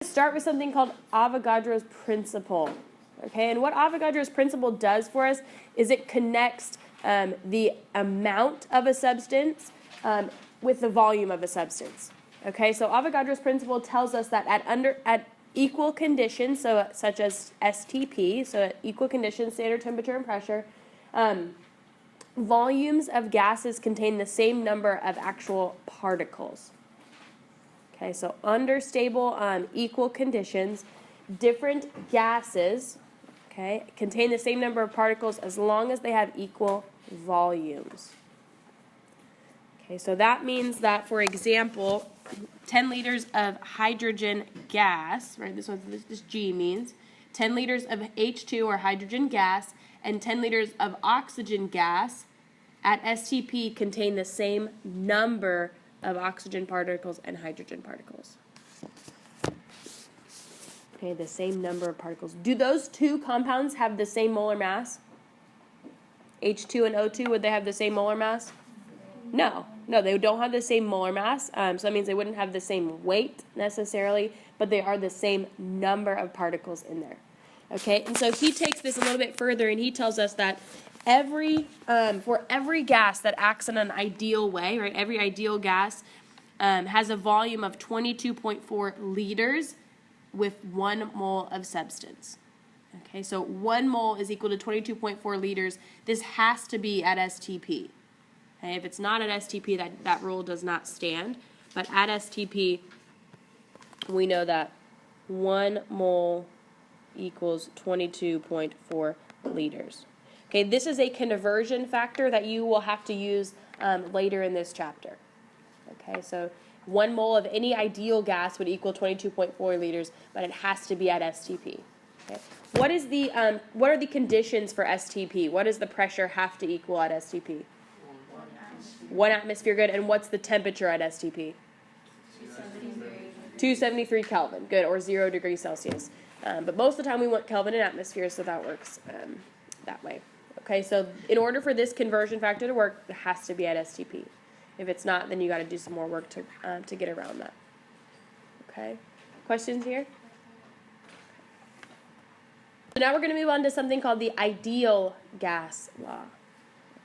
Start with something called Avogadros Principle. Okay, and what Avogadros Principle does for us is it connects the amount of a substance with the volume of a substance. Okay, so Avogadros Principle tells us that at equal conditions, so such as STP, so at equal conditions, standard temperature and pressure, volumes of gases contain the same number of actual particles. Okay, so under stable equal conditions, different gases, okay, contain the same number of particles as long as they have equal volumes. Okay, so that means that, for example, 10 liters of hydrogen gas, right, this G means 10 liters of H2 or hydrogen gas and 10 liters of oxygen gas at STP contain the same number of oxygen particles and hydrogen particles. Okay, the same number of particles. Do those two compounds have the same molar mass? H2 and O2, would they have the same molar mass? No, they don't have the same molar mass, so that means they wouldn't have the same weight necessarily, but they are the same number of particles in there. Okay, and so he takes this a little bit further, and he tells us that for every gas that acts in an ideal way, right, every ideal gas has a volume of 22.4 liters with 1 mole of substance. Okay, so 1 mole is equal to 22.4 liters. This has to be at STP. Okay, if it's not at STP, that rule does not stand. But at STP, we know that 1 mole equals 22.4 liters. Okay, this is a conversion factor that you will have to use later in this chapter. Okay, so 1 mole of any ideal gas would equal 22.4 liters, but it has to be at STP. Okay. What are the conditions for STP? What does the pressure have to equal at STP? 1 atmosphere, good. And what's the temperature at STP? 273 Kelvin, good, or 0 degrees Celsius. But most of the time we want Kelvin in atmosphere, so that works that way. Okay, so in order for this conversion factor to work, it has to be at STP. If it's not, then you got to do some more work to get around that. Okay, questions here? So now we're going to move on to something called the ideal gas law.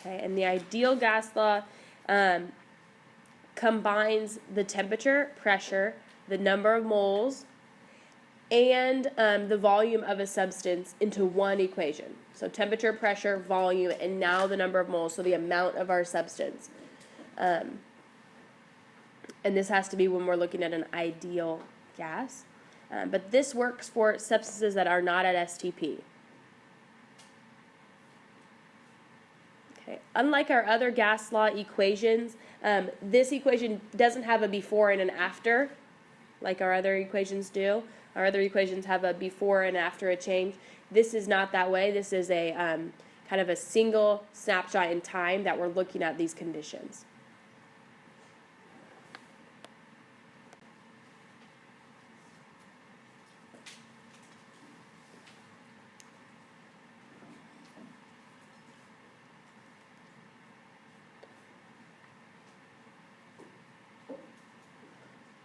Okay, and the ideal gas law combines the temperature, pressure, the number of moles, and the volume of a substance into one equation. So temperature, pressure, volume, and now the number of moles, so the amount of our substance. And this has to be when we're looking at an ideal gas. But this works for substances that are not at STP. Okay. Unlike our other gas law equations, this equation doesn't have a before and an after like our other equations do. Our other equations have a before and after a change. This is not that way. This is a kind of a single snapshot in time that we're looking at these conditions.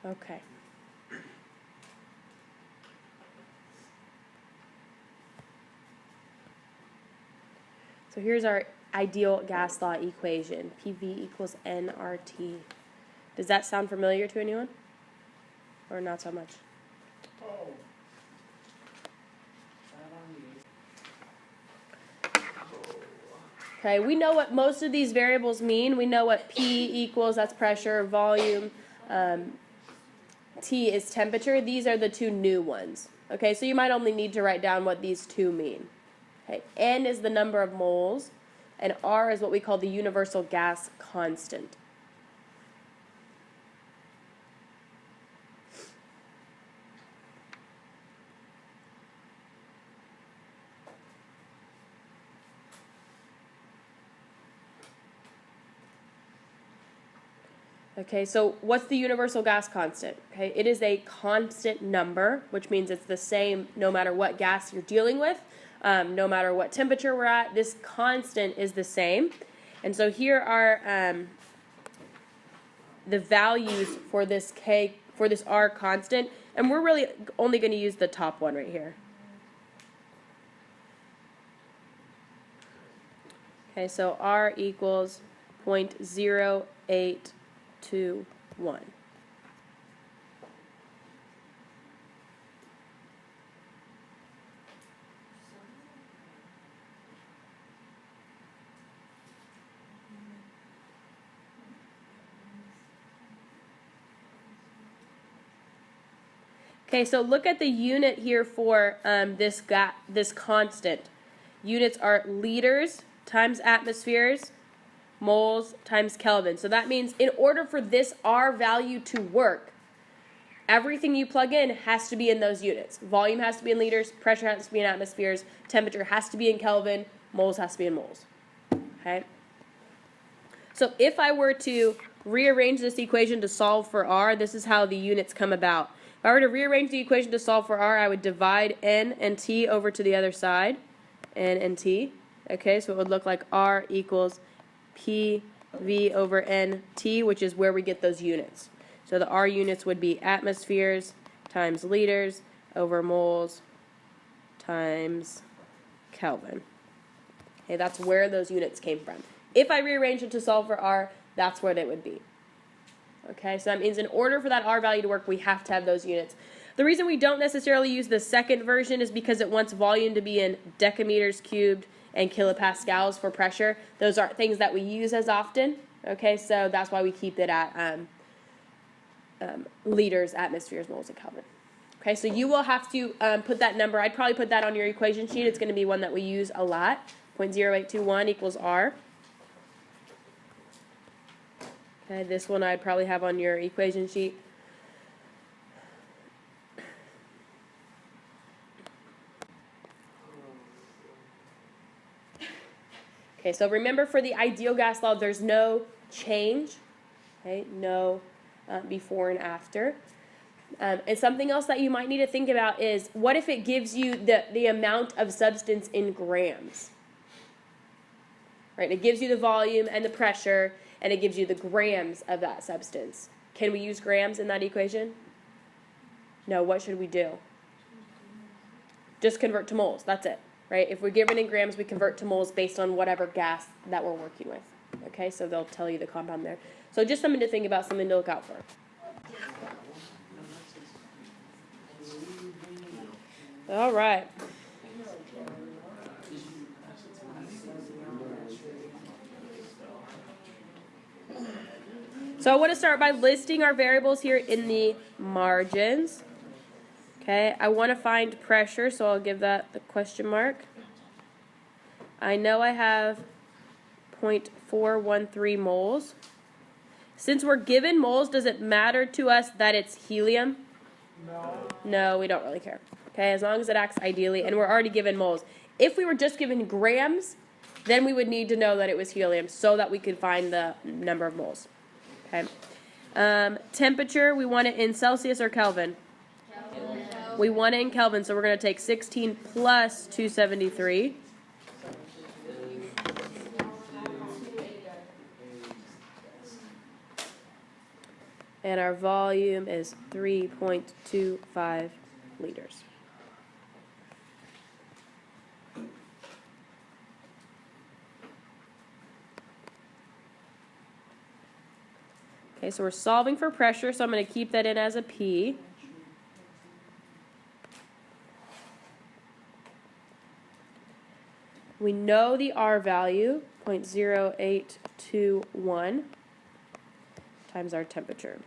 Okay. So here's our ideal gas law equation. PV equals nRT. Does that sound familiar to anyone? Or not so much? Okay, we know what most of these variables mean. We know what P equals, that's pressure, volume, T is temperature. These are the two new ones. Okay, so you might only need to write down what these two mean. Okay, N is the number of moles, and R is what we call the universal gas constant. Okay, so what's the universal gas constant? Okay, it is a constant number, which means it's the same no matter what gas you're dealing with, no matter what temperature we're at. This constant is the same. And so here are the values for this R constant. And we're really only going to use the top one right here. Okay, so R equals 0.0821. Okay, so look at the unit here for this constant. Units are liters times atmospheres, moles times Kelvin. So that means in order for this R value to work, everything you plug in has to be in those units. Volume has to be in liters, pressure has to be in atmospheres, temperature has to be in Kelvin, moles has to be in moles. Okay? So if I were to rearrange this equation to solve for R, this is how the units come about. If I were to rearrange the equation to solve for R, I would divide N and T over to the other side, N and T. Okay, so it would look like R equals PV over NT, which is where we get those units. So the R units would be atmospheres times liters over moles times Kelvin. Okay, that's where those units came from. If I rearrange it to solve for R, that's where they would be. Okay, so that means in order for that R value to work, we have to have those units. The reason we don't necessarily use the second version is because it wants volume to be in decameters cubed and kilopascals for pressure. Those aren't things that we use as often. Okay, so that's why we keep it at liters, atmospheres, moles, and Kelvin. Okay, so you will have to put that number. I'd probably put that on your equation sheet. It's going to be one that we use a lot. 0.0821 equals R. Okay, this one I'd probably have on your equation sheet. Okay, so remember for the ideal gas law, there's no change. Okay, no before and after. And something else that you might need to think about is, what if it gives you the amount of substance in grams? Right, it gives you the volume and the pressure, and it gives you the grams of that substance. Can we use grams in that equation? No, what should we do? Just convert to moles, that's it. Right? If we're given in grams, we convert to moles based on whatever gas that we're working with. Okay, so they'll tell you the compound there. So just something to think about, something to look out for. All right. So I want to start by listing our variables here in the margins. Okay, I want to find pressure, so I'll give that the question mark. I know I have 0.413 moles. Since we're given moles, does it matter to us that it's helium? No. No, we don't really care. Okay, as long as it acts ideally, and we're already given moles. If we were just given grams, then we would need to know that it was helium so that we could find the number of moles. Okay. Temperature, we want it in Celsius or Kelvin? Kelvin. We want it in Kelvin, so we're going to take 16 plus 273. And our volume is 3.25 liters. Okay, so we're solving for pressure, so I'm going to keep that in as a P. We know the R value, 0.0821 times our temperature.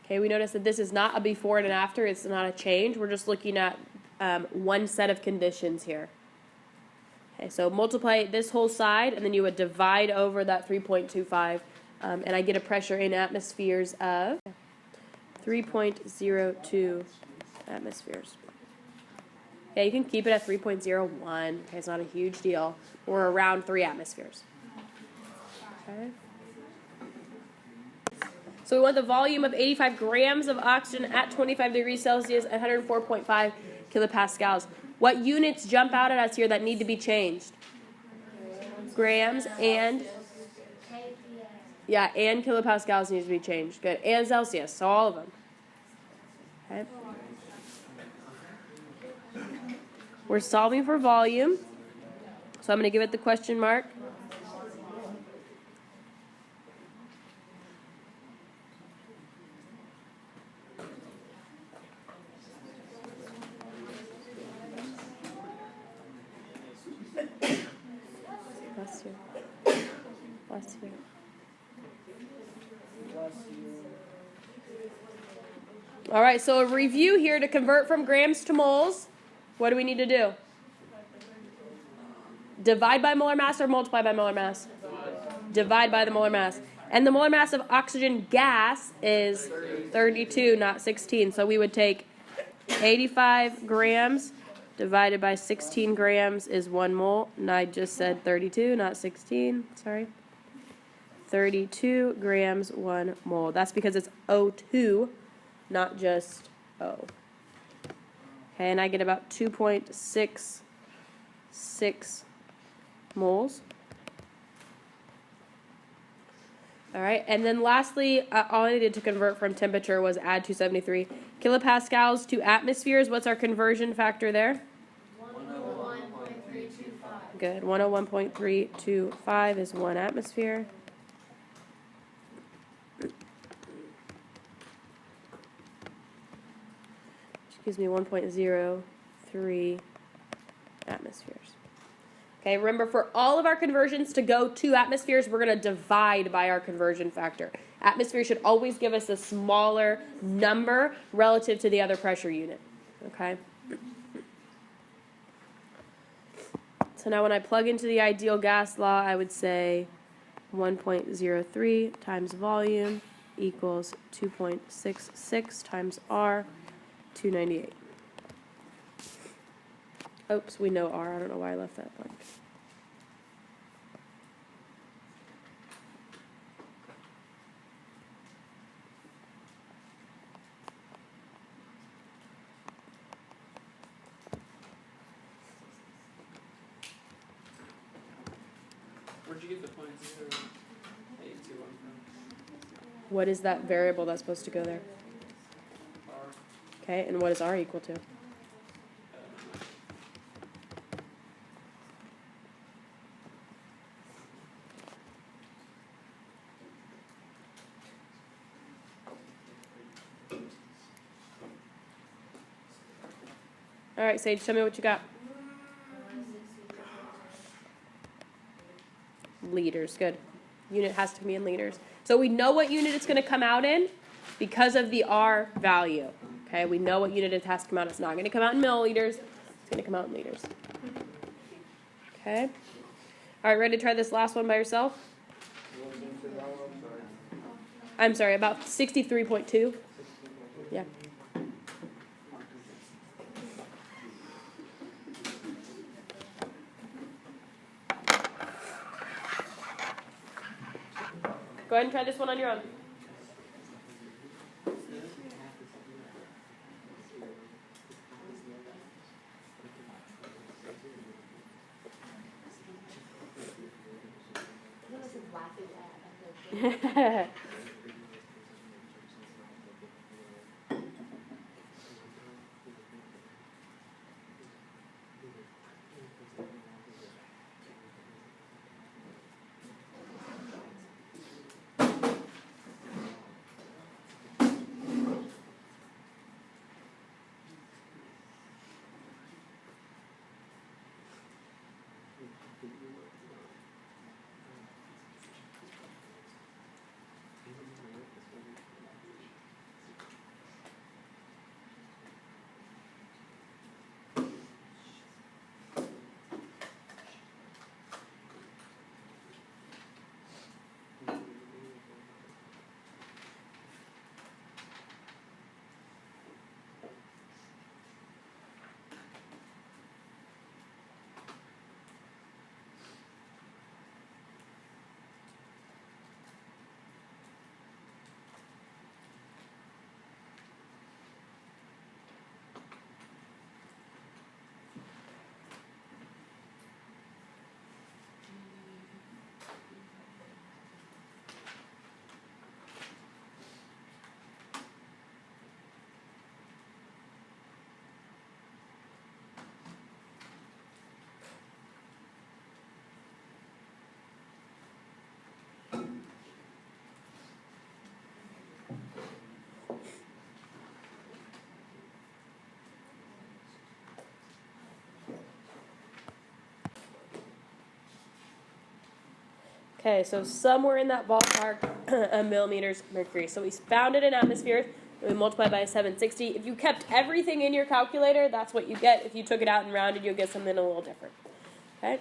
Okay, we notice that this is not a before and an after. It's not a change. We're just looking at one set of conditions here. Okay, so multiply this whole side, and then you would divide over that 3.25 and I get a pressure in atmospheres of 3.02 atmospheres. Yeah, you can keep it at 3.01. Okay, it's not a huge deal. We're around 3 atmospheres. Okay. So we want the volume of 85 grams of oxygen at 25 degrees Celsius at 104.5 kilopascals. What units jump out at us here that need to be changed? Grams and kilopascals needs to be changed. Good. And Celsius, so all of them. Okay. We're solving for volume, so I'm going to give it the question mark. Bless you. All right, so a review here to convert from grams to moles. What do we need to do? Divide by molar mass or multiply by molar mass? Divide by the molar mass. And the molar mass of oxygen gas is 32, not 16. So we would take 85 grams divided by 16 grams is 1 mole. And I just said 32, not 16. Sorry. 32 grams, 1 mole. That's because it's O2, not just O. Okay, and I get about 2.66 moles. All right, and then lastly, all I needed to convert from temperature was add 273 kilopascals to atmospheres. What's our conversion factor there? 101.325. Good, 101.325 is 1 atmosphere. Gives me 1.03 atmospheres. Okay, remember for all of our conversions to go to atmospheres, we're going to divide by our conversion factor. Atmosphere should always give us a smaller number relative to the other pressure unit. Okay? So now when I plug into the ideal gas law, I would say 1.03 times volume equals 2.66 times R. 298. Oops, we know R. I don't know why I left that blank. Where'd you get the 0.0821 from? What is that variable that's supposed to go there? Okay, and what is R equal to? All right, Sage, tell me what you got. Liters, good. Unit has to be in liters. So we know what unit it's going to come out in because of the R value. Okay, we know what unit it has to come out. It's not going to come out in milliliters. It's going to come out in liters. Okay. All right, ready to try this last one by yourself? I'm sorry, about 63.2. Yeah. Go ahead and try this one on your own. Okay, so somewhere in that ballpark, a millimeters mercury. So we found it in atmosphere, and we multiplied by 760. If you kept everything in your calculator, that's what you get. If you took it out and rounded, you'll get something a little different. Okay?